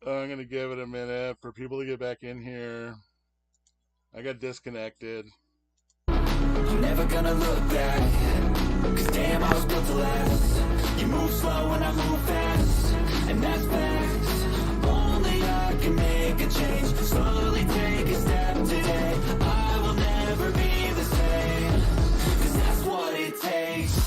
I'm going to give it a minute for people to get back in here. I got disconnected. I'm never gonna look back, cause damn, I was built to last. You move slow and I move fast, and that's facts. Only I can make a change, slowly take a step today. I will never be the same, cause that's what it takes.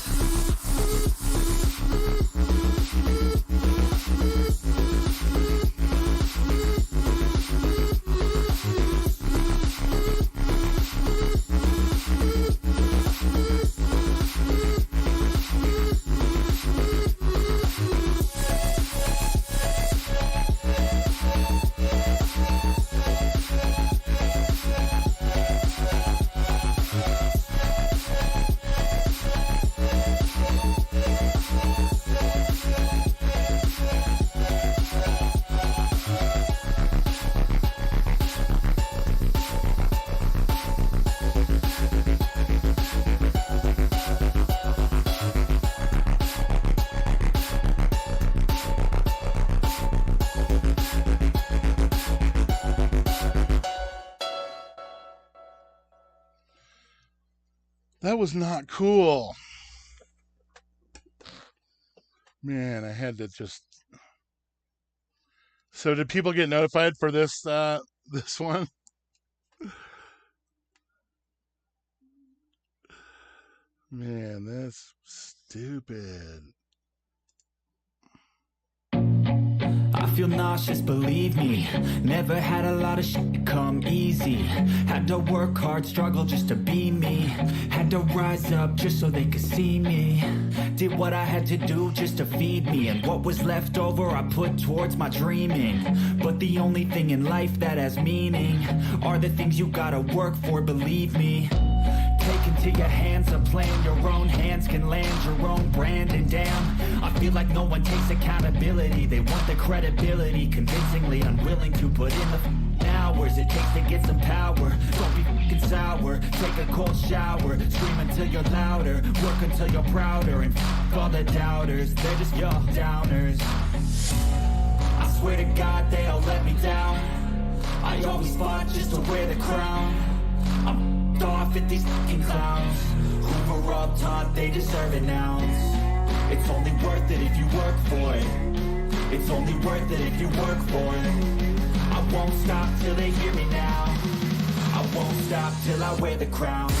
That was not cool. Man, I had to just. So did people get notified for this one? Man, that's stupid. I feel nauseous, believe me. Never had a lot of shit come easy. Had to work hard, struggle just to be me. Had to rise up just so they could see me. Did what I had to do just to feed me. And what was left over I put towards my dreaming. But the only thing in life that has meaning are the things you gotta work for, believe me. Take into your hands a plan. Your own hands can land your own brand. And damn, I feel like no one takes accountability. They want the credibility, convincingly unwilling to put in the hours it takes to get some power. Don't be f***ing sour. Take a cold shower. Scream until you're louder. Work until you're prouder. And f*** all the doubters, they're just your downers. I swear to God they all let me down. I always fought just to wear the crown. I'm off at these fucking clowns who were all taught they deserve an ounce. It's only worth it if you work for it. It's only worth it if you work for it. I won't stop till they hear me now. I won't stop till I wear the crown.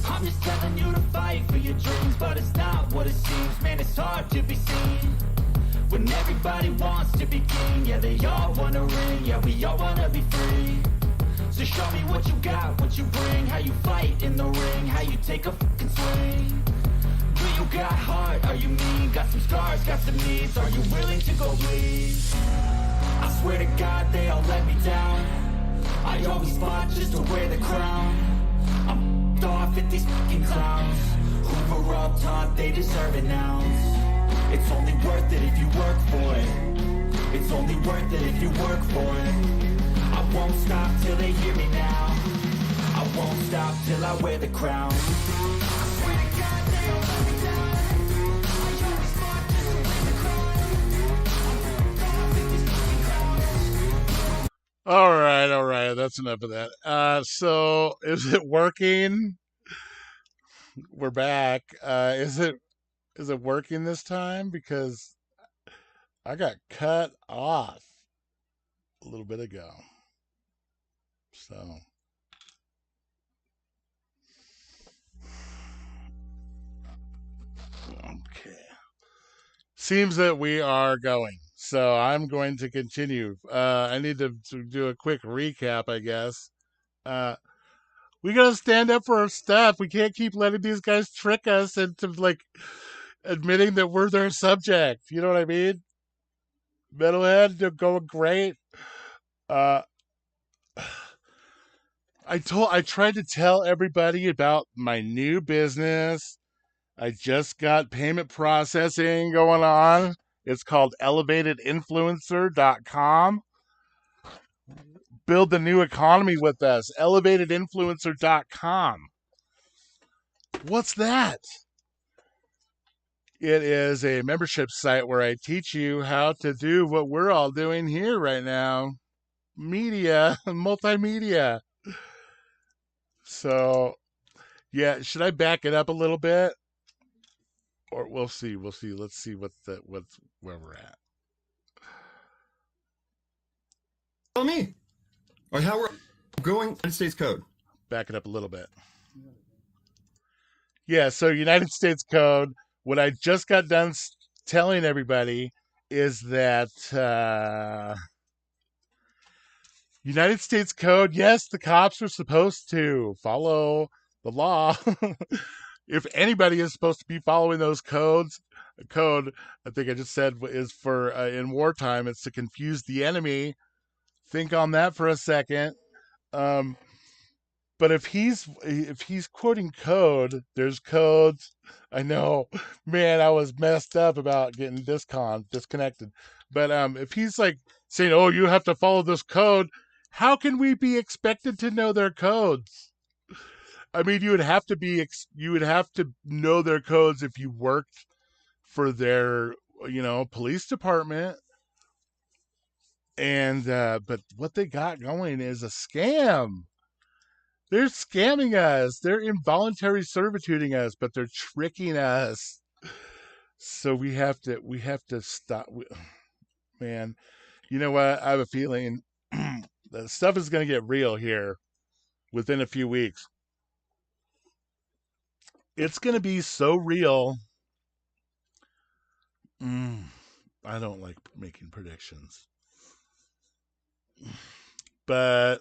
I'm just telling you to fight for your dreams, but it's not what it seems. Man, it's hard to be seen when everybody wants to be king. Yeah, they all wanna ring, yeah, we all wanna be free. So show me what you got, what you bring, how you fight in the ring, how you take a fucking swing. Do you got heart, are you mean? Got some scars, got some needs, are you willing to go bleed? I swear to God they all let me down. I always fought just to wear the crown. I'm off at these fucking clowns who were all taught they deserve an ounce. It's only worth it if you work for it. It's only worth it if you work for it. I won't stop till they hear me now. I won't stop till I wear the crown. I swear to God they all let me down. I always fought just to wear the crown. I'm off at these fucking clowns. All right. That's enough of that. So is it working? We're back. Is it working this time? Because I got cut off a little bit ago. So okay. Seems that we are going. So I'm going to continue. I need to do a quick recap, I guess. Uh, we gotta stand up for our stuff. We can't keep letting these guys trick us into like admitting that we're their subject. You know what I mean? Metalhead, they're going great. Uh, I tried to tell everybody about my new business. I just got payment processing going on. It's called elevatedinfluencer.com. Build the new economy with us. Elevatedinfluencer.com. What's that? It is a membership site where I teach you how to do what we're all doing here right now: media, multimedia. So, yeah, should I back it up a little bit? Or we'll see. We'll see. Let's see what's where we're at. Tell me, or how we're going United States Code. Back it up a little bit. Yeah, so United States Code, what I just got done telling everybody is that United States Code, yes, the cops are supposed to follow the law. If anybody is supposed to be following those codes, code, I think I just said, is for in wartime, it's to confuse the enemy. Think on that for a second. Um, but if he's quoting code, there's codes. I know, man, I was messed up about getting disconnected. But if he's like saying, "Oh, you have to follow this code," how can we be expected to know their codes? I mean, you would have to know their codes if you worked for their police department. And but what they got going is a scam. They're scamming us. They're involuntary servituding us, but they're tricking us. So we have to stop. Man, you know what? I have a feeling that stuff is going to get real here within a few weeks. It's going to be so real. Mm, I don't like making predictions, but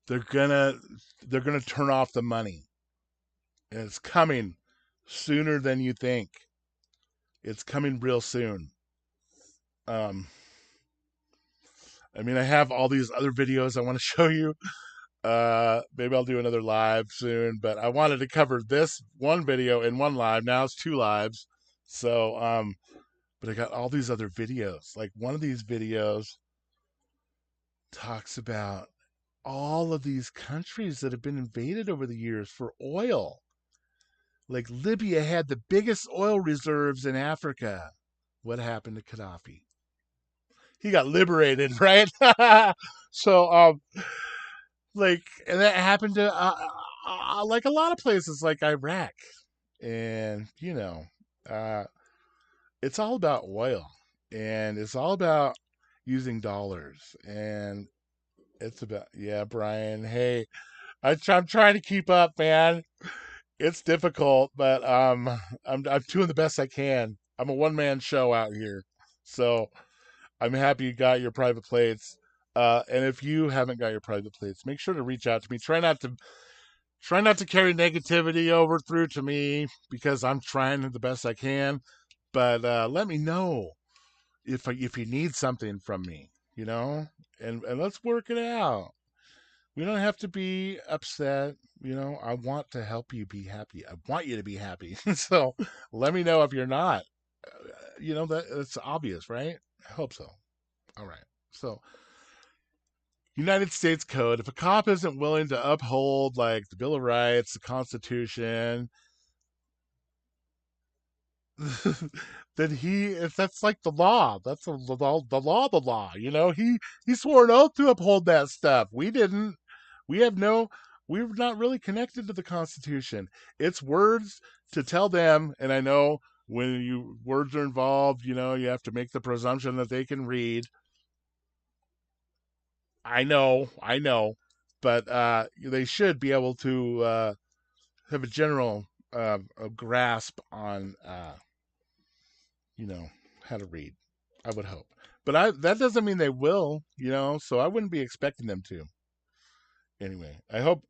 they're gonna they're gonna turn off the money, and it's coming sooner than you think. It's coming real soon. Um, I mean, I have all these other videos I want to show you. Maybe I'll do another live soon, but I wanted to cover this one video in one live. Now it's two lives. So, but I got all these other videos. Like one of these videos talks about all of these countries that have been invaded over the years for oil. Like Libya had the biggest oil reserves in Africa. What happened to Gaddafi? He got liberated, right? So, like, and that happened to like a lot of places, like Iraq, and uh, it's all about oil, and it's all about using dollars, and it's about yeah, Brian. Hey, I'm trying to keep up, man. It's difficult, but I'm doing the best I can. I'm a one man show out here, so I'm happy you got your private plates. And if you haven't got your private plates, make sure to reach out to me. Try not to carry negativity over through to me because I'm trying the best I can. But let me know if you need something from me, and let's work it out. We don't have to be upset. I want to help you be happy. I want you to be happy. So let me know if you're not. That's obvious, right? I hope so. All right. So United States Code. If a cop isn't willing to uphold like the Bill of Rights, the Constitution, then if that's like the law, that's the law. He swore an oath to uphold that stuff. We didn't. We have no. We're not really connected to the Constitution. It's words to tell them, and I know when words are involved, you have to make the presumption that they can read. I know, but they should be able to have a general a grasp on you know how to read. I would hope, but that doesn't mean they will. So I wouldn't be expecting them to. Anyway, I hope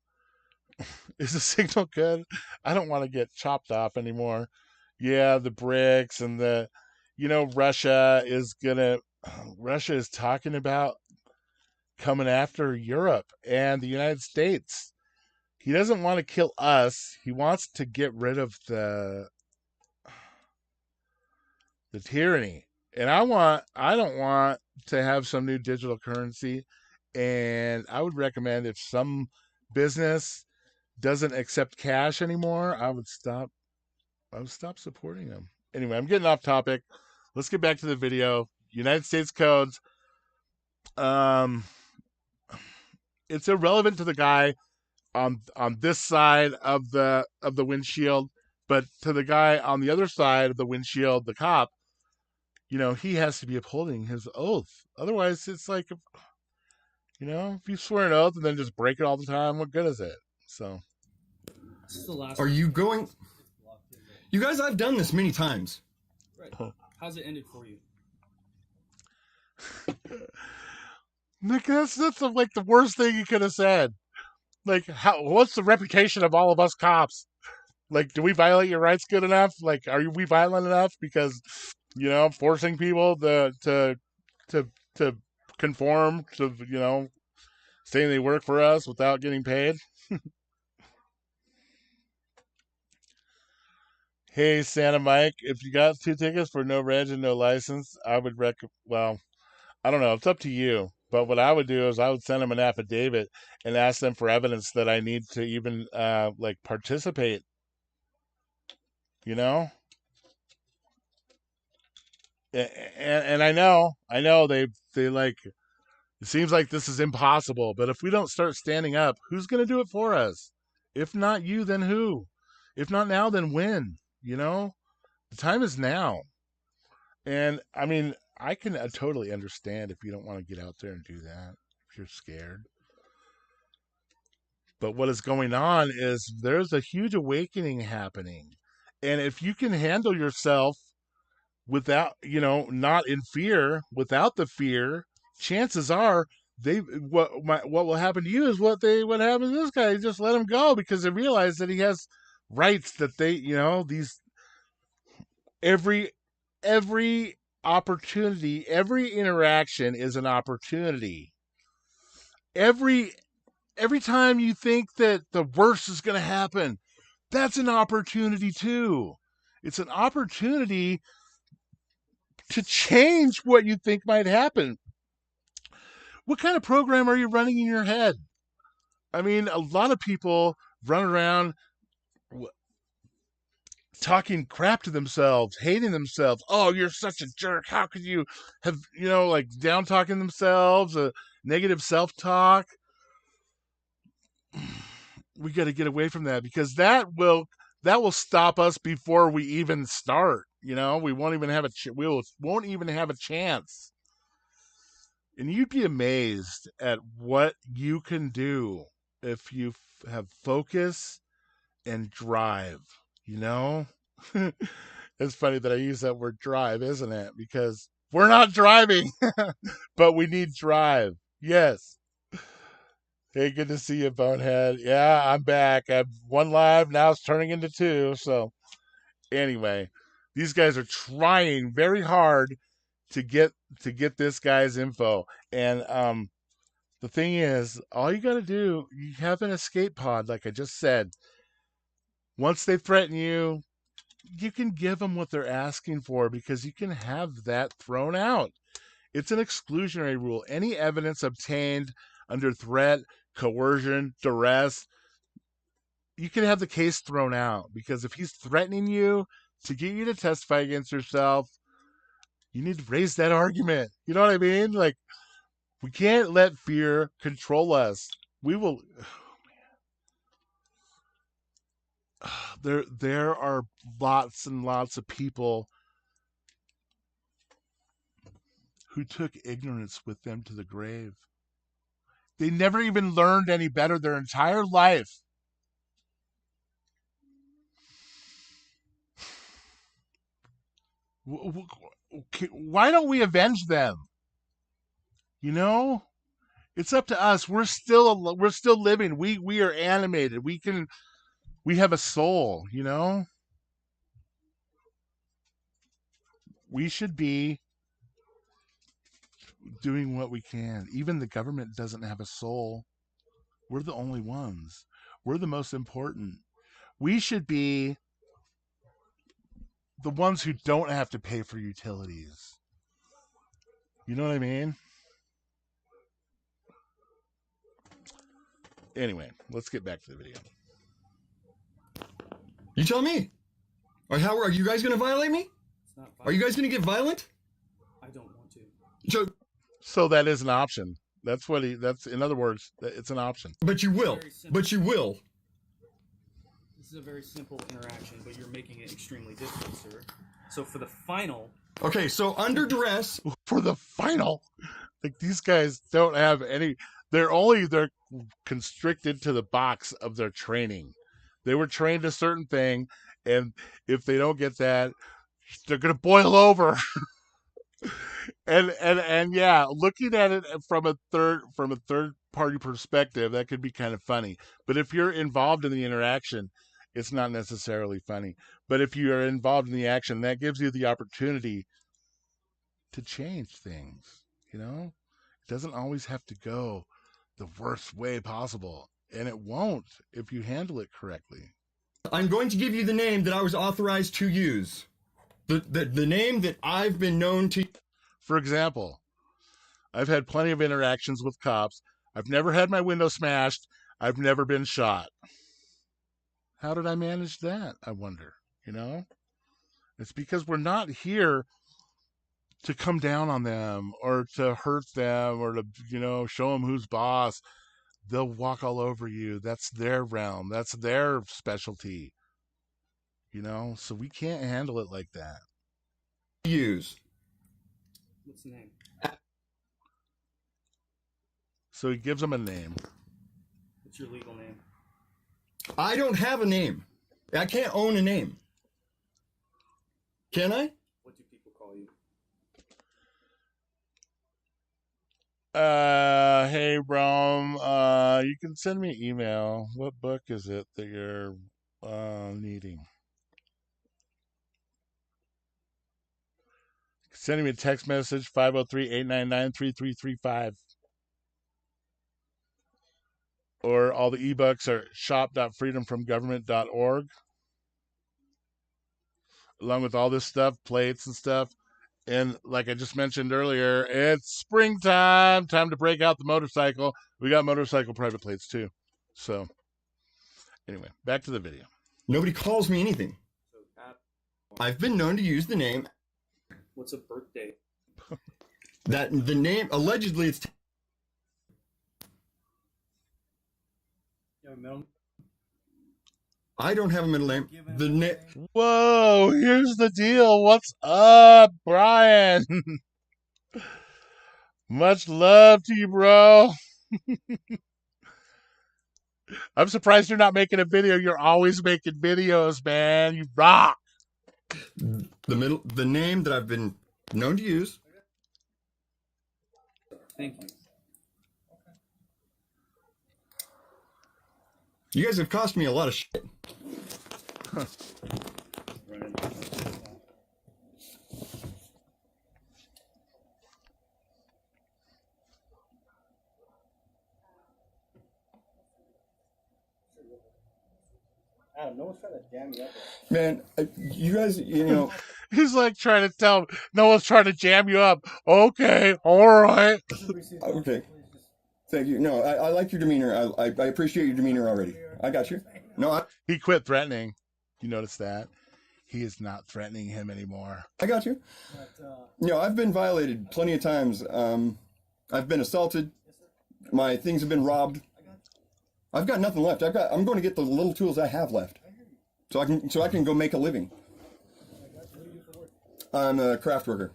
is the signal good. I don't want to get chopped off anymore. Yeah, the bricks and Russia is talking about coming after Europe and the United States. He doesn't want to kill us. He wants to get rid of the tyranny. And I don't want to have some new digital currency. And I would recommend if some business doesn't accept cash anymore, I would stop supporting them. Anyway, I'm getting off topic. Let's get back to the video. United States codes. Um, it's irrelevant to the guy on this side of the windshield, but to the guy on the other side of the windshield, the cop, he has to be upholding his oath. Otherwise, it's like, if you swear an oath and then just break it all the time, what good is it? So, Are you going? You guys, I've done this many times. Right. How's it ended for you? Nick, that's like the worst thing you could have said. Like, what's the reputation of all of us cops? Like, do we violate your rights good enough? Like, we violent enough because, forcing people to to conform to, saying they work for us without getting paid? Hey, Santa Mike, if you got 2 tickets for no reg and no license, I would well, I don't know, it's up to you. But what I would do is I would send them an affidavit and ask them for evidence that I need to even like participate, you know? And I know they like it seems like this is impossible, but if we don't start standing up, who's going to do it for us? If not you, then who? If not now, then when? The time is now. And I mean, I can totally understand if you don't want to get out there and do that, if you're scared. But what is going on is there's a huge awakening happening. And if you can handle yourself without, not in fear, without the fear, chances are what will happen to you is what happened to this guy. Just let him go because they realize that he has rights that these every every opportunity, every interaction is an opportunity. Every every time you think that the worst is going to happen, that's an opportunity too. It's an opportunity to change what you think might happen. What kind of program are you running in your head? I mean, a lot of people run around talking crap to themselves, hating themselves. Oh, you're such a jerk. How could you have, like down talking themselves, negative self talk? We got to get away from that because that will stop us before we even start. We won't even have won't even have a chance. And you'd be amazed at what you can do if you have focus and drive. You know, it's funny that I use that word drive, isn't it? Because we're not driving, but we need drive. Yes. Hey, good to see you, Bonehead. Yeah, I'm back. I've one live, now it's turning into two. So, anyway, these guys are trying very hard to get this guy's info. And the thing is, all you got to do, you have an escape pod, like I just said. Once they threaten you, you can give them what they're asking for because you can have that thrown out. It's an exclusionary rule. Any evidence obtained under threat, coercion, duress, you can have the case thrown out because if he's threatening you to get you to testify against yourself, you need to raise that argument. You know what I mean? Like, we can't let fear control us. We will. There are lots and lots of people who took ignorance with them to the grave. They never even learned any better their entire life. Why don't we avenge them? It's up to us. We're still living. We are animated. We have a soul. We should be doing what we can. Even the government doesn't have a soul. We're the only ones. We're the most important. We should be the ones who don't have to pay for utilities. You know what I mean? Anyway, let's get back to the video. You tell me. Or how are you guys going to violate me? It's not Are you guys going to get violent? I don't want to. So that is an option. That's in other words, it's an option. But you will. But you will. This is a very simple interaction, but you're making it extremely difficult, sir. So for the final... Okay, so under duress... For the final, like these guys don't have any... They're constricted to the box of their training. They were trained a certain thing, and if they don't get that, they're gonna boil over. and yeah, looking at it from a third party perspective, that could be kind of funny. But if you're involved in the interaction, it's not necessarily funny. But if you are involved in the action, that gives you the opportunity to change things. You know, it doesn't always have to go the worst way possible, and it won't if you handle it correctly. I'm going to give you the name that I was authorized to use. The name that I've been known to... For example, I've had plenty of interactions with cops. I've never had my window smashed. I've never been shot. How did I manage that, I wonder? You know? It's because we're not here to come down on them or to hurt them or to, show them who's boss. They'll walk all over you. That's their realm. That's their specialty. So we can't handle it like that. Use. What's the name? So he gives them a name. What's your legal name? I don't have a name. I can't own a name. Can I? What do people call you? Hey, Rome, you can send me an email. What book is it that you're needing? Sending me a text message, 503-899-3335. Or all the ebooks are shop.freedomfromgovernment.org. Along with all this stuff, plates and stuff. And like I just mentioned earlier, it's springtime, time to break out the motorcycle. We got motorcycle private plates too. So anyway, back to the video. Nobody calls me anything. I've been known to use the name. What's a birthday? That the name, allegedly it's... You have a middle? I don't have a middle name. Whoa, here's the deal. What's up, Brian? Much love to you, bro. I'm surprised you're not making a video. You're always making videos, man. You rock. The name that I've been known to use. Thank you. You guys have cost me a lot of shit. Adam, no one's trying to jam you up. Man, you guys, He's like trying to tell, no one's trying to jam you up. Okay, all right. Okay. Thank you. No, I like your demeanor. I appreciate your demeanor already. I got you. No, He quit threatening. You notice that? He is not threatening him anymore. I got you. I've been violated plenty of times. I've been assaulted. My things have been robbed. I've got nothing left. I'm going to get the little tools I have left, so I can go make a living. I'm a craft worker,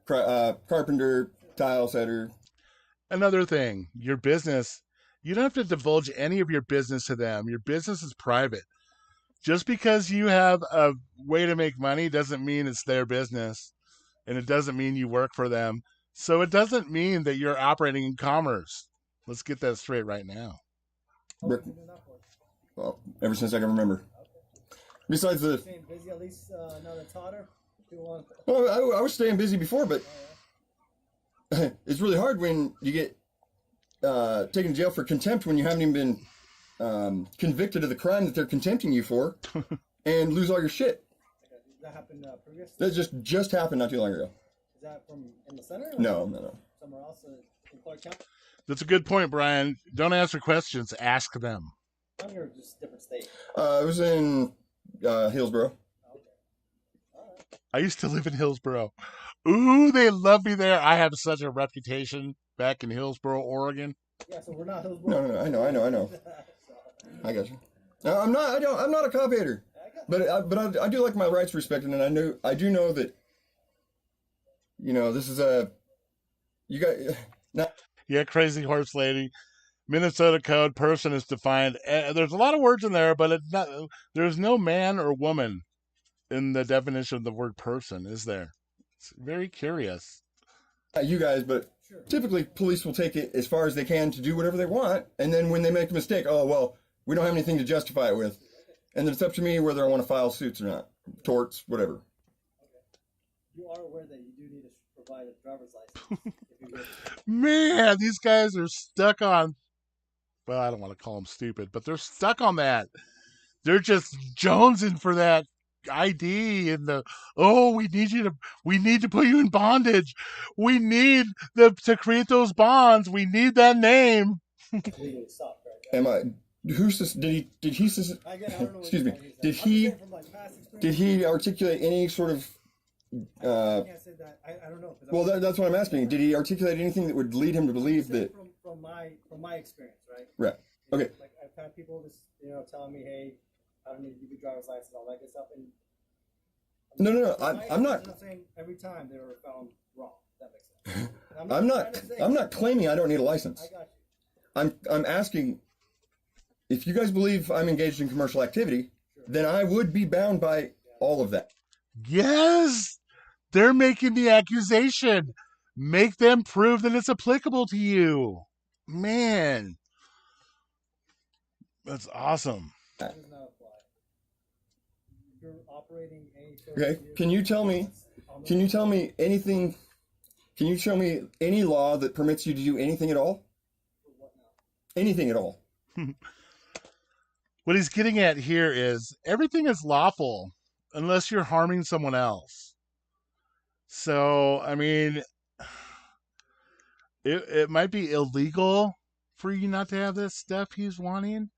carpenter, tile setter. Another thing, your business, you don't have to divulge any of your business to them. Your business is private. Just because you have a way to make money doesn't mean it's their business, and it doesn't mean you work for them. So it doesn't mean that you're operating in commerce. Let's get that straight right now. Well, ever since I can remember. Besides the... Staying busy, at least now that's hotter. Well, I was staying busy before, but it's really hard when you get taken to jail for contempt when you haven't even been convicted of the crime that they're contempting you for, and lose all your shit. Okay. Did that happen previously? That just happened not too long ago. Is that from in the center? Or No. somewhere else in Clark County? That's a good point, Brian. Don't answer questions, ask them. Or just different state? It was in Hillsborough. I used to live in Hillsborough. Ooh, they love me there. I have such a reputation back in Hillsborough, Oregon. Yeah, so we're not Hillsborough. No, I know. I got you. No, I'm not a cop hater, but I do like my rights respected, and I do know that, this is you got not. Yeah, crazy horse lady. Minnesota code person is defined. There's a lot of words in there, but it's not. There's no man or woman in the definition of the word person, is there? It's very curious. You guys, but typically police will take it as far as they can to do whatever they want, and then when they make a mistake, oh well, we don't have anything to justify it with, and then it's up to me whether I want to file suits or not, torts, whatever. You are aware that you do need to provide a driver's license. If you wish. Man, these guys are stuck on. Well, I don't want to call them stupid, but they're stuck on that. They're just jonesing for that ID and we need to put you in bondage. We need to create those bonds. We need that name. Legally stopped, right? Am I? Who's this? Did he? Again, I don't know what Excuse me. you're saying. Did I'm just he? saying from, like, past experience, Did he articulate any sort of? I can't say that. I don't know. Well, that's what I'm asking. Did he articulate anything that would lead him to believe that? From my experience, right? Right. Okay. Like I've had people just telling me, hey, I don't need to give you driver's license, all that good stuff, and No. I'm not. I'm saying every time they were found wrong. That makes sense. I'm not claiming I don't need a license. I got you. I'm asking if you guys believe I'm engaged in commercial activity, then I would be bound by all of that. Yes, they're making the accusation. Make them prove that it's applicable to you. Man, that's awesome. That does not apply. You're operating any sort Okay. of Can you tell me anything? Can you show me any law that permits you to do anything at all? Anything at all? What he's getting at here is everything is lawful unless you're harming someone else. So, I mean, it might be illegal for you not to have this stuff he's wanting,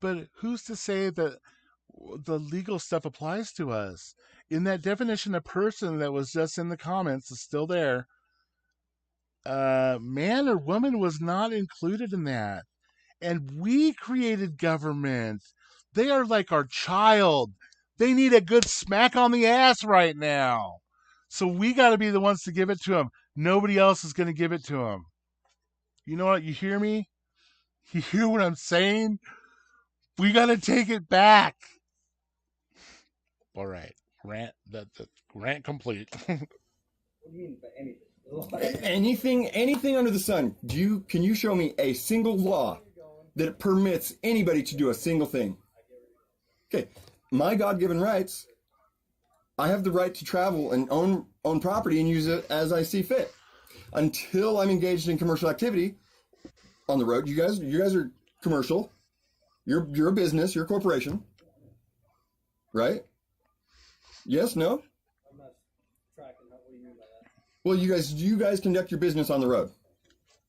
but who's to say that the legal stuff applies to us? In that definition of person that was just in the comments is still there. Man or woman was not included in that. And we created government. They are like our child. They need a good smack on the ass right now. So we got to be the ones to give it to them. Nobody else is going to give it to them. You know what? You hear me? You hear what I'm saying? We got to take it back. All right. Rant complete. What do you mean by Anything under the sun. Can you show me a single law that permits anybody to do a single thing? Okay, my God-given rights. I have the right to travel and own property and use it as I see fit. Until I'm engaged in commercial activity on the road. You guys are commercial. You're a business. You're a corporation, right? Yes. No. I'm not tracking. What do you mean by that? Well, you guys conduct your business on the road.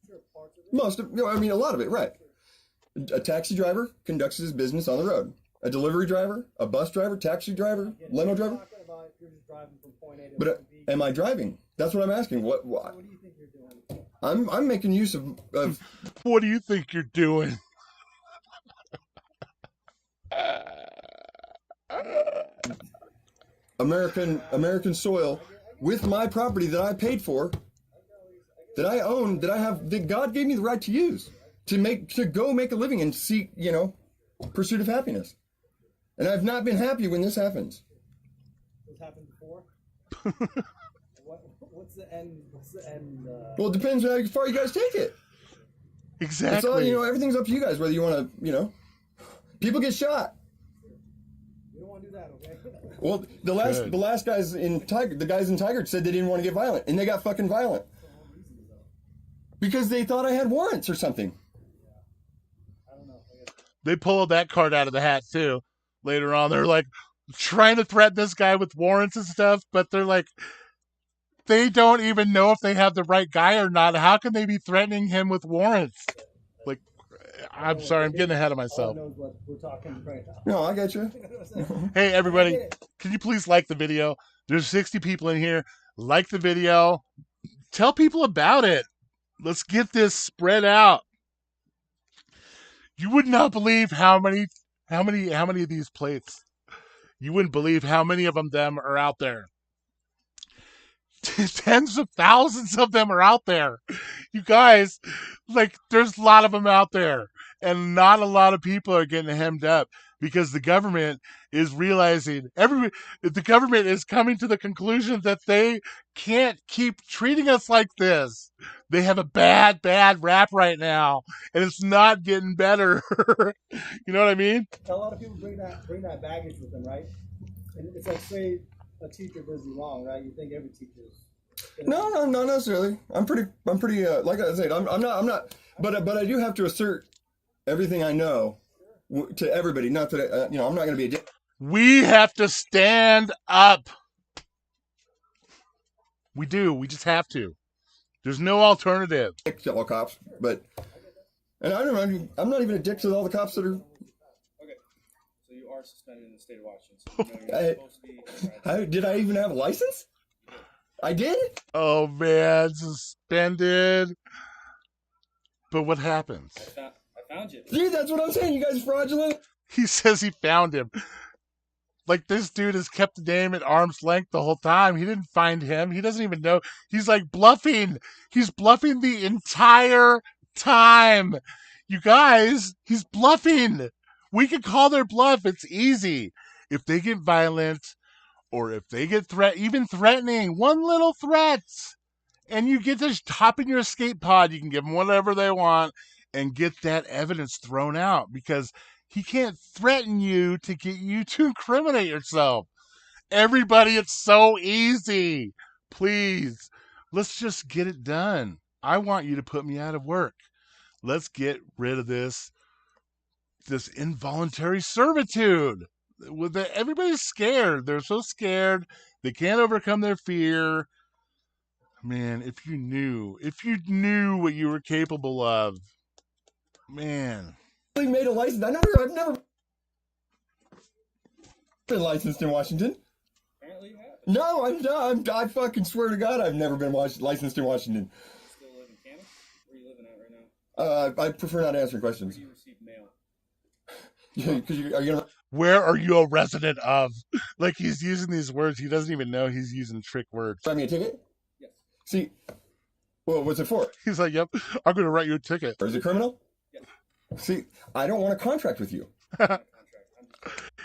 Sure, parts of it. Most of, a lot of it, right? A taxi driver conducts his business on the road. A delivery driver, a bus driver, taxi driver, limo driver. Talking about if you're just driving from point A to But point B. am I driving? That's what I'm asking. What? What do you think you're doing? I'm making use of What do you think you're doing? American soil with my property that I paid for, that I own, that God gave me the right to use to go make a living and seek, pursuit of happiness. And I've not been happy when this happens. What's happened before? What's the end? Well, it depends on how far you guys take it. Exactly. It's all, everything's up to you guys, whether you want to, people get shot. You don't want to do that, okay? Well, the last guys in Tiger said they didn't want to get violent, and they got fucking violent. Because they thought I had warrants or something. I don't know. They pulled that card out of the hat too. Later on, they're like trying to threaten this guy with warrants and stuff, but they're like, they don't even know if they have the right guy or not. How can they be threatening him with warrants? Like, I'm sorry, I'm getting ahead of All myself. knows what we're talking right now. No, I get you. Hey, everybody, can you please like the video? There's 60 people in here. Like the video. Tell people about it. Let's get this spread out. You would not believe how many of these plates. You wouldn't believe how many of them are out there. Tens of thousands of them are out there. You guys, like, there's a lot of them out there. And not a lot of people are getting hemmed up because the government is realizing the government is coming to the conclusion that they can't keep treating us like this. They have a bad rap right now, and it's not getting better. You know what I mean? A lot of people bring that baggage with them, right? And it's like, say a teacher does you wrong, right? You think every teacher is. No, not necessarily. I'm pretty. Like I said, I'm not. But I do have to assert everything I know to everybody. Not that I'm not going to be a dick We have to stand up. We do. We just have to. There's no alternative. to all cops, but and I don't know. I'm not even a dick to all the cops that are. Okay, so you are suspended in the state of Washington. So you're supposed to be. Did I even have a license? I did. Oh man, suspended. But what happens? I found you. See, that's what I'm saying. You guys fraudulent. He says he found him. Like, this dude has kept the name at arm's length the whole time. He didn't find him. He doesn't even know. He's like bluffing. He's bluffing the entire time. You guys, he's bluffing. We can call their bluff. It's easy. If they get violent or if they get even threatening, one little threat, and you get to hop in your escape pod, you can give them whatever they want and get that evidence thrown out because he can't threaten you to get you to incriminate yourself. Everybody, it's so easy. Please, let's just get it done. I want you to put me out of work. Let's get rid of this involuntary servitude. Everybody's scared. They're so scared. They can't overcome their fear. Man, if you knew what you were capable of, man. Made a license. I've never been licensed in Washington. Apparently you have. No, I fucking swear to God, I've never been licensed in Washington. You still live in Canada? Where are you living at right now? I prefer not answering Where questions. do you receive mail? Are you gonna? Where are you a resident of? Like, he's using these words. He doesn't even know he's using trick words. Write me a ticket? Yes. See, well, what's it for? He's like, yep, I'm going to write you a ticket. Or is it criminal? Yes. See, I don't want a contract with you. Contract.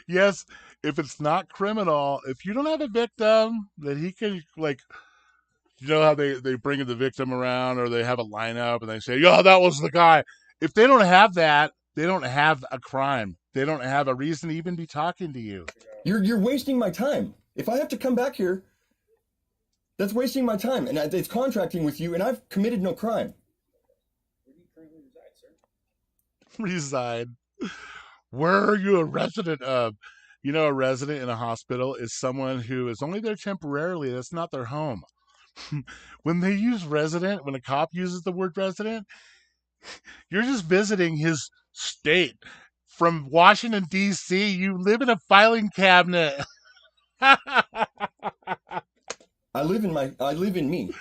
Yes, if it's not criminal, if you don't have a victim that he can, like, you know how they bring the victim around or they have a lineup and they say, yeah, that was the guy. If they don't have that, they don't have a crime. They don't have a reason to even be talking to you. You're wasting my time. If I have to come back here, that's wasting my time. And it's contracting with you, and I've committed no crime. Where do you currently reside, sir? Reside. Where are you a resident of? You know, a resident in a hospital is someone who is only there temporarily. That's not their home. When they use resident, when a cop uses the word resident, you're just visiting his state. From Washington, D.C., you live in a filing cabinet. I live in me.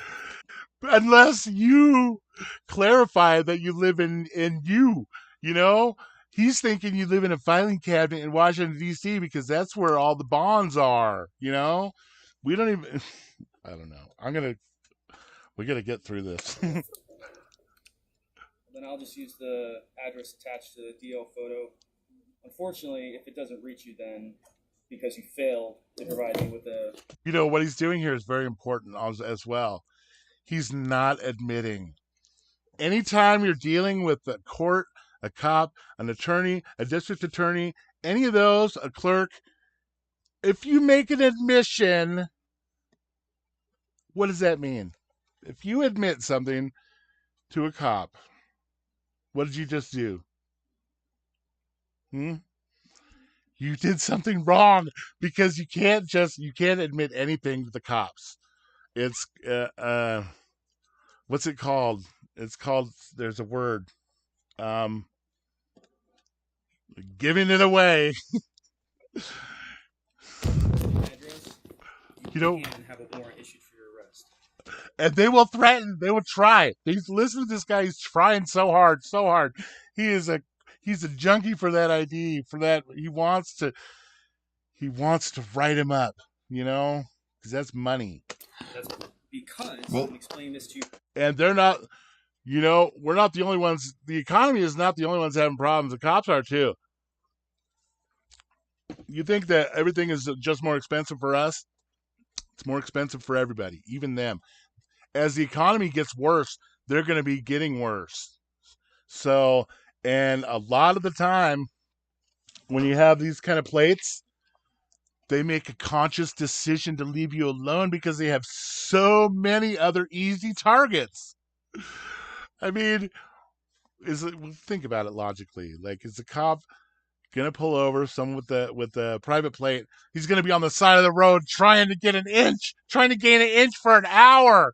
Unless you clarify that you live in you, you know? He's thinking you live in a filing cabinet in Washington, D.C. because that's where all the bonds are, you know? We don't even... I don't know. We got to get through this. Then I'll just use the address attached to the DL photo. Unfortunately, if it doesn't reach you then, because you failed to provide me with a... You know, what he's doing here is very important as well. He's not admitting. Anytime you're dealing with a court, a cop, an attorney, a district attorney, any of those, a clerk, if you make an admission, what does that mean? If you admit something, to a cop. What did you just do? Hmm? You did something wrong because you can't admit anything to the cops. It's what's it called? It's called, there's a word. Um Giving it away. Address, You you know, can have a warrant issued for your arrest. and they will threaten, they will try. Listen to this guy, he's trying so hard, so hard. He's a junkie for that ID, for that he wants to write him up, because that's money. That's because Well- I can explain this to you. And they're not, we're not the only ones. The economy is not the only ones having problems. The cops are too. You think that everything is just more expensive for us? It's more expensive for everybody, even them. As the economy gets worse, they're going to be getting worse. So, and a lot of the time, when you have these kind of plates, they make a conscious decision to leave you alone because they have so many other easy targets. I mean, think about it logically. Like, is the cop gonna pull over someone with the private plate? He's gonna be on the side of the road trying to gain an inch for an hour.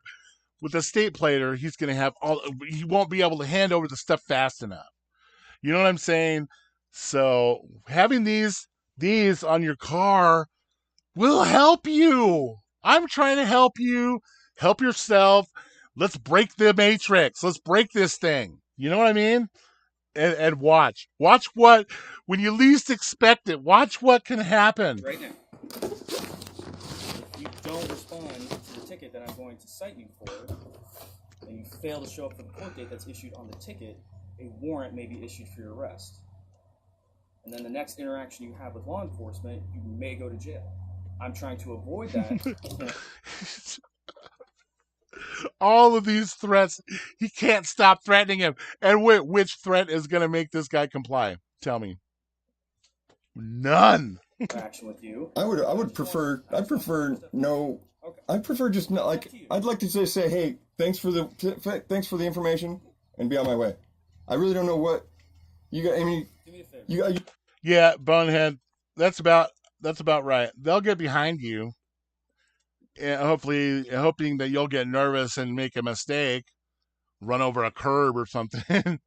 With a state plater, he won't be able to hand over the stuff fast enough. You know what I'm saying? So having these on your car will help you. I'm trying to help you. Help yourself. Let's break the matrix. Let's break this thing. You know what I mean? And watch what, when you least expect it, watch what can happen. Right now. If you don't respond to the ticket that I'm going to cite you for, and you fail to show up for the court date that's issued on the ticket, a warrant may be issued for your arrest. And then the next interaction you have with law enforcement, you may go to jail. I'm trying to avoid that. All of these threats, he can't stop threatening him. And which threat is going to make this guy comply? Tell me. None. Interaction with you. I'd prefer no. Okay. I prefer just not, like, I'd like to just say, hey, thanks for the information, and be on my way. I really don't know what you got. I mean, Do me a favor. you got. Yeah, bonehead. That's about right. They'll get behind you, and hoping that you'll get nervous and make a mistake, run over a curb or something.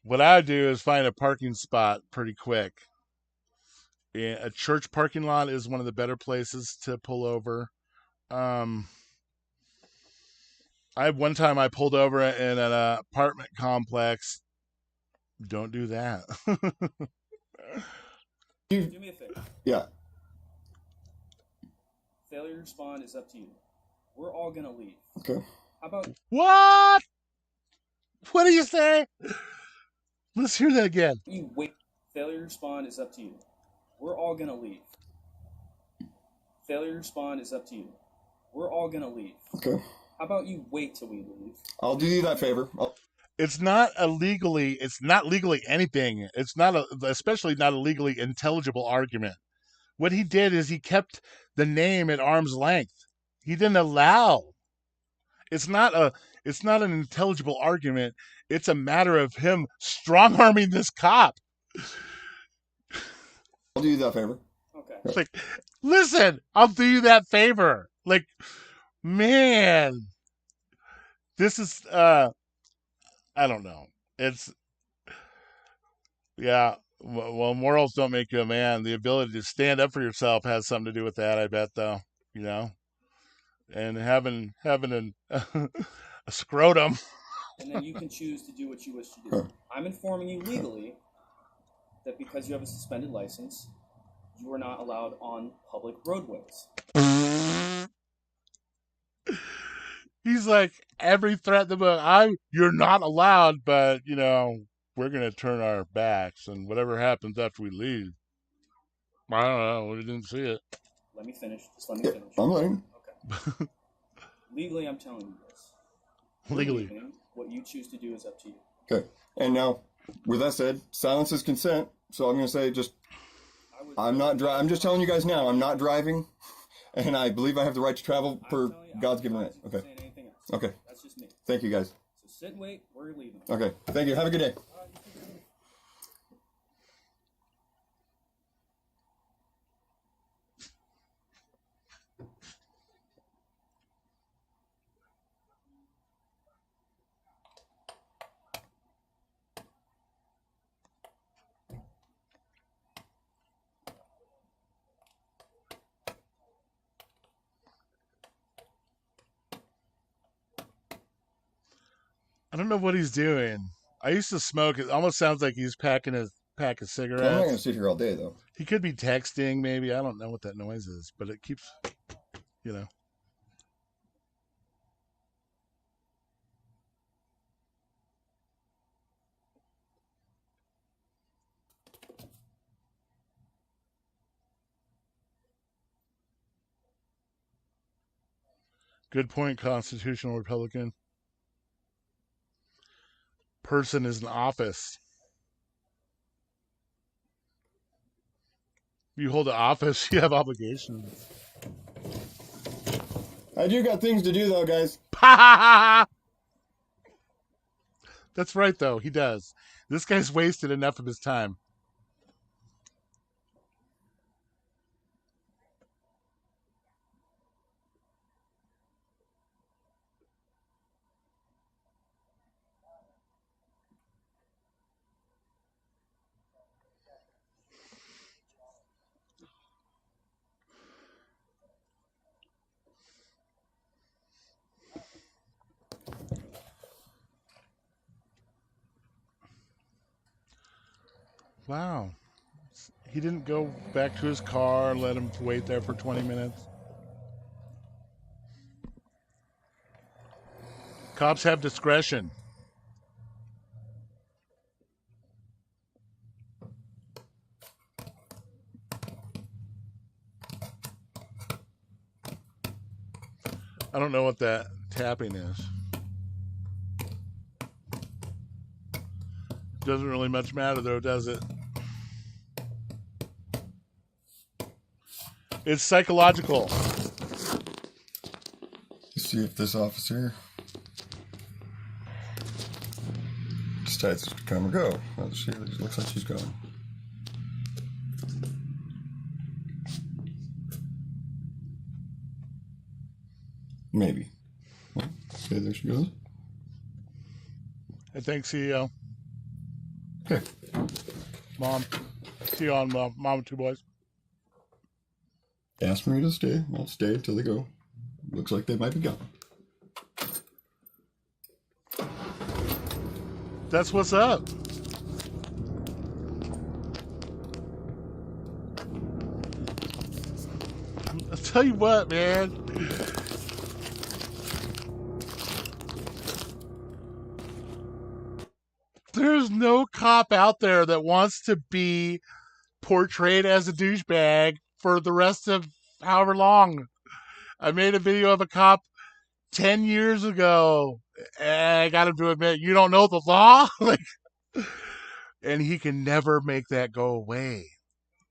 What I do is find a parking spot pretty quick. A church parking lot is one of the better places to pull over. One time I pulled over in an apartment complex. Don't do that. Do me a favor. Yeah. Failure to respond is up to you. We're all gonna leave. Okay. How about What? What do you say? Let's hear that again. you wait? Failure to respond is up to you. We're all gonna leave. Failure to respond is up to you. We're all gonna leave. Okay. How about you wait till we leave? I'll do you that favor. It's not legally anything. It's not especially not a legally intelligible argument. What he did is he kept the name at arm's length. He didn't allow. It's not an intelligible argument. It's a matter of him strong-arming this cop. I'll do you that favor. Okay. It's like, listen, I'll do you that favor. Like, man, this is I don't know. It's, yeah. Well, morals don't make you a man. The ability to stand up for yourself has something to do with that, I bet, though. And having a scrotum. And then you can choose to do what you wish to do. I'm informing you legally that because you have a suspended license, you are not allowed on public roadways. He's like, every threat in the book, you're not allowed, but, we're going to turn our backs, and whatever happens after we leave. I don't know. We didn't see it. Let me finish. Just let me finish. I'm letting. Okay. Legally, I'm telling you this. Legally. Leaving, what you choose to do is up to you. Okay. And now, with that said, silence is consent. So I'm going to say I'm not driving. I'm just telling you guys now, I'm not driving. And I believe I have the right to travel per God's given right. Okay. Anything else. Okay. That's just me. Thank you, guys. So Sit and wait. We're leaving. Okay. Thank you. Have a good day. I don't know what he's doing. I used to smoke. It almost sounds like he's packing a pack of I'm not going to cigarettes. sit here all day, though. He could be texting, maybe. I don't know what that noise is, but it keeps, you know. Good point, constitutional Republican. Person is an office. If you hold an office, you have obligations. I do got things to do, though, guys. That's right, though. He does. This guy's wasted enough of his time. Wow. He didn't go back to his car and let him wait there for 20 minutes. Cops have discretion. I don't know what that tapping is. Doesn't really much matter, though, does it? It's psychological. Let's see if this officer decides to come or go. Well, she looks like she's going. Maybe. Okay, there she goes. I think CEO. Okay. Mom. See you on Mom and Two Boys. Ask me to stay. I'll stay until they go. Looks like they might be gone. That's what's up. I'll tell you what, man. There's no cop out there that wants to be portrayed as a douchebag for the rest of however long. I made a video of a cop 10 years ago, and I got him to admit, you don't know the law? Like, and he can never make that go away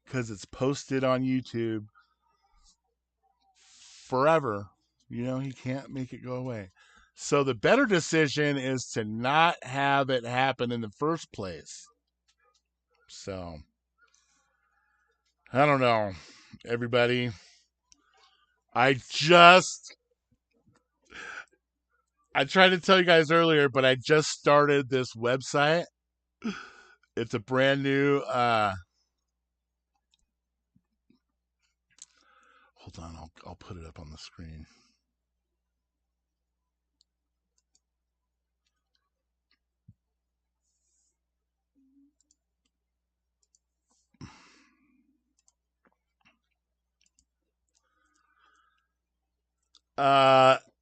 because it's posted on YouTube forever. You know, he can't make it go away. So the better decision is to not have it happen in the first place. So, I don't know, everybody. I tried to tell you guys earlier, but I just started this website. It's a brand new, hold on, I'll put it up on the screen.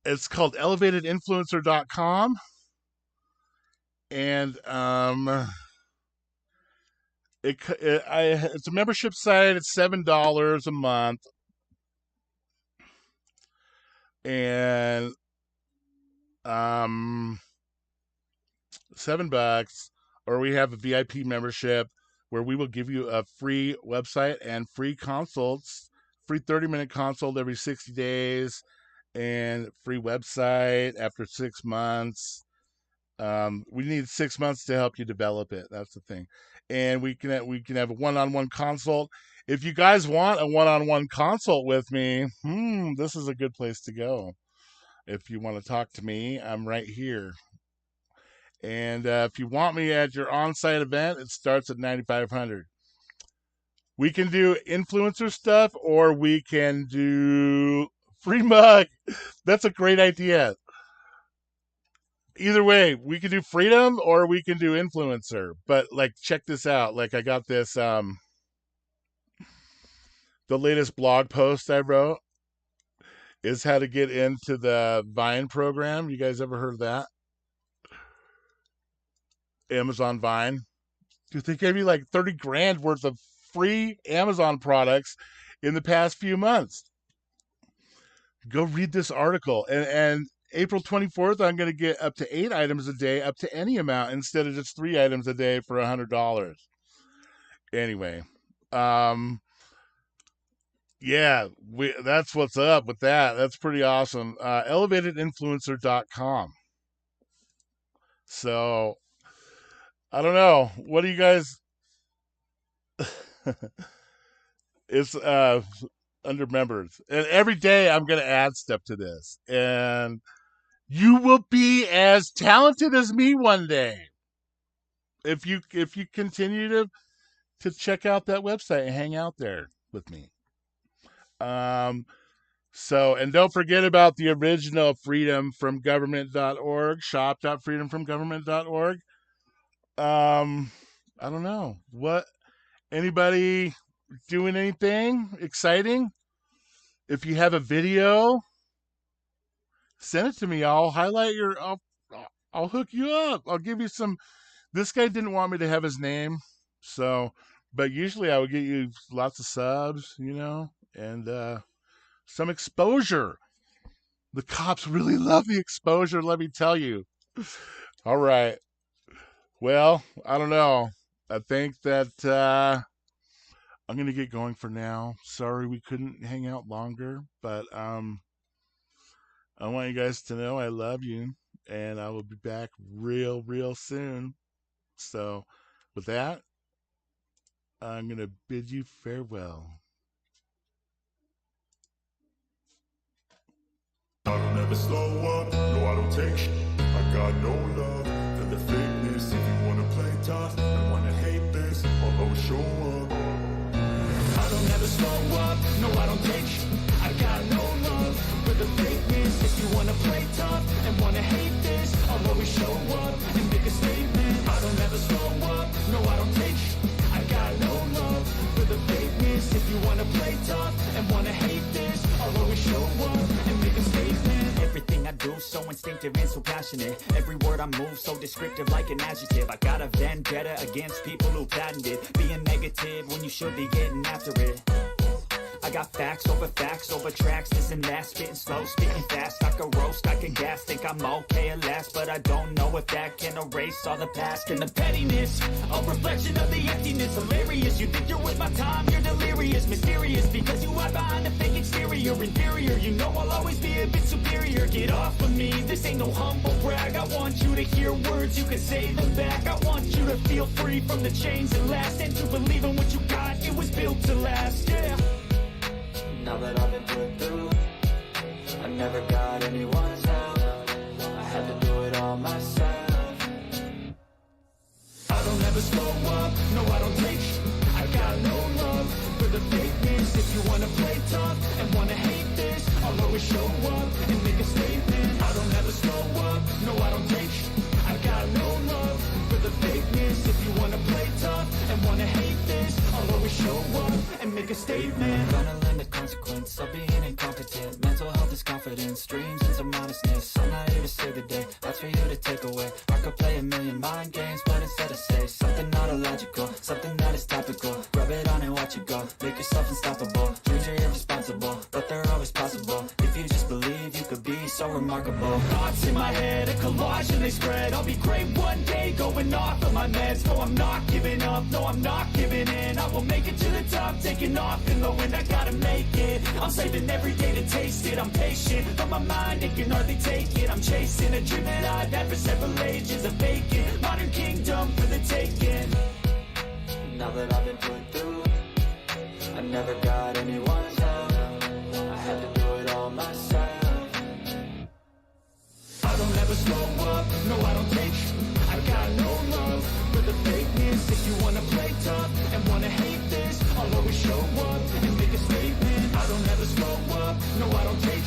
It's called elevatedinfluencer.com. And it's a membership site. It's $7 a month, and um $7, or we have a VIP membership where we will give you a free website and free consults, free 30-minute consult every 60 days, and free website after 6 months. We need 6 months to help you develop it. That's the thing, and we can have a one-on-one consult. If you guys want a one-on-one consult with me, this is a good place to go. If you want to talk to me, I'm right here. And if you want me at your on-site event, it starts at 9,500. We can do influencer stuff, or we can do free mug. That's a great idea. Either way, we can do freedom or we can do influencer. But like, check this out. Like, I got this the latest blog post I wrote is how to get into the Vine program. You guys ever heard of that? Amazon Vine. Dude, they gave me like 30 grand worth of free Amazon products in the past few months. Go read this article. And April 24th, I'm going to get up to 8 items a day, up to any amount, instead of just 3 items a day for $100. Anyway, yeah, that's what's up with that. That's pretty awesome. Elevatedinfluencer.com. So, I don't know. What do you guys... It's under members. And every day I'm going to add stuff to this. And you will be as talented as me one day. If you continue to check out that website and hang out there with me. So, and don't forget about the original freedomfromgovernment.org, shop.freedomfromgovernment.org. I don't know. Anybody doing anything exciting? If you have a video, send it to me. I'll I'll hook you up. I'll give you some. This guy didn't want me to have his name, so, but usually I would get you lots of subs, and some exposure. The cops really love the exposure, let me tell you. All right. Well, I don't know. I think that I'm going to get going for now. Sorry we couldn't hang out longer, but I want you guys to know I love you, and I will be back real, real soon. So, with that, I'm going to bid you farewell. I don't ever slow up, no I don't take shit. I got no love for the fakeness. If you wanna play tough and wanna hate this, I'll always show up. I don't ever slow up, no I don't take shit. I got no love for the fakeness. If you wanna play tough and wanna hate this, I'll always show up and make a statement. I don't ever slow up, no I don't take shit. I got no love for the fakeness. If you wanna play tough and wanna hate this, I'll always show up and make a statement. Everything I do so instinctive and so passionate. Every word I move so descriptive like an adjective. I got a vendetta against people who patented being negative when you should be getting after it. I got facts over tracks, this and that, spitting slow, spitting fast. I can roast, I can gas, think I'm okay at last, but I don't know if that can erase all the past and the pettiness. A reflection of the emptiness, hilarious. You think you're with my time, you're delirious, mysterious, because you hide behind a fake exterior, inferior. You know I'll always be a bit superior. Get off of me, this ain't no humble brag. I want you to hear words, you can say them back. I want you to feel free from the chains that last, and to believe in what you got, it was built to last, yeah. Now that I've been put through, I never got anyone's help. I had to do it all myself. I don't ever slow up, no I don't take shit. I got no love for the fakeness. If you wanna play tough and wanna hate this, I'll always show up and make a statement. I don't ever slow up, no I don't take shit. I got no love for the fakeness. If you wanna play tough and wanna hate this, I'll always show up and make a statement. Gonna learn the consequence of being incompetent. Mental health is confidence, dreams and some modestness. I'm not here to save the day, that's for you to take away. I could play a million mind games, but instead I say something not illogical, something that is topical. Rub it on and watch it go, make yourself unstoppable. Dreams are irresponsible, but they're always possible. If you just believe, you could be so remarkable. Thoughts in my head, a collage and they spread. I'll be great one day, going off of my meds. No, I'm not giving up, no, I'm not giving in. I will make it to the top, taking off in the wind. I gotta make it, I'm saving every day to taste it. I'm patient, but my mind, it can hardly take it. I'm chasing a dream that I've had for several ages of vacant modern kingdom for the taking. Now that I've been put through, I never got anyone's help. I had to do it all myself. I don't ever slow up, no I don't take I got no love for the fakeness. If you wanna play tough and wanna hate this, I'll always show up and make a statement. I don't ever slow up, no I don't take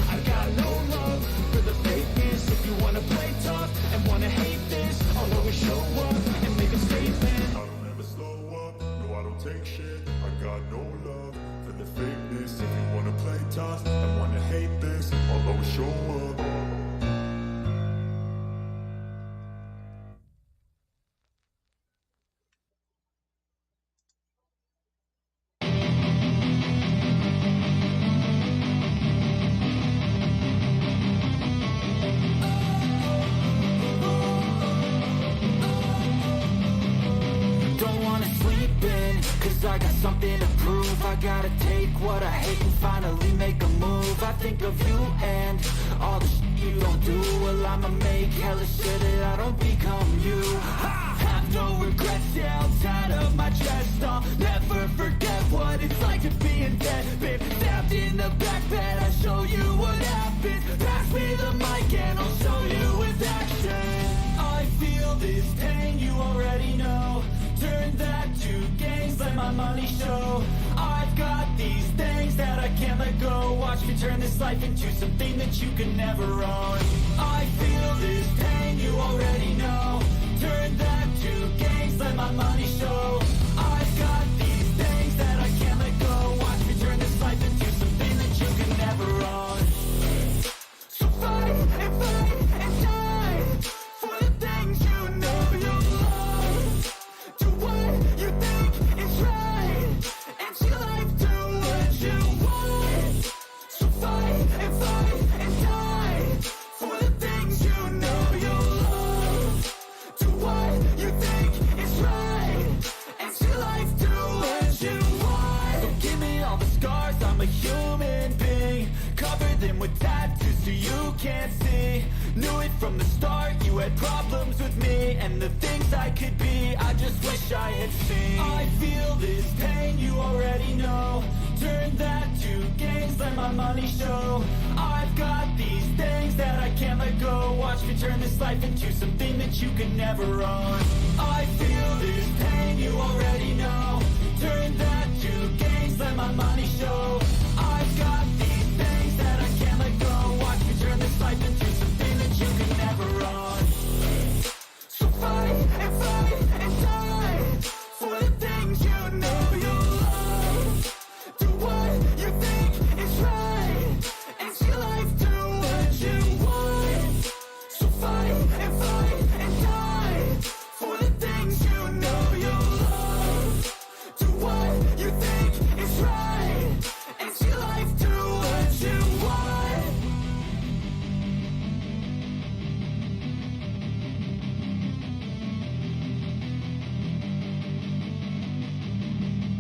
I got no love for the fakeness. If you wanna play tough and wanna hate this, I'll always show up and make a statement. I don't ever slow up, no I don't take shit. I got no love for the fakeness. If you wanna play tough and wanna hate this, I'll always show up. Don't wanna sleep in, cause I got something to prove. I gotta take what I hate and finally make a move. I think of you and all the shit you don't do. Well, I'ma make hella sure that I don't become you. I have no regrets, yeah, outside of my chest. I'll never forget what it's like to be in debt. Been stabbed in the back bed, I'll show you what happens. Pass me the mic and I'll show you with action. I feel this pain, you already know. Turn that to gains, let my money show. I've got these things that I can't let go. Watch me turn this life into something that you can never own. I feel this pain, you already know. Turn that to gains, let my money show. I've got these things that I can't let go. Watch me turn this life into something that you can never own. So fight and die for the things you know you love. Do what you think is right, and see life do what you want. So fight and die for the things you know you love. Do what you think is right, and see life do what you want. So give me all the scars, I'm a human being. Cover them with tattoos so you can't see. Knew it from the start, you had problems with me and the things I could be, I just wish I had seen. I feel this pain, you already know. Turn that to gains, let my money show. I've got these things that I can't let go. Watch me turn this life into something that you can never own. I feel this pain, you already know. Turn that to gains, let my money show.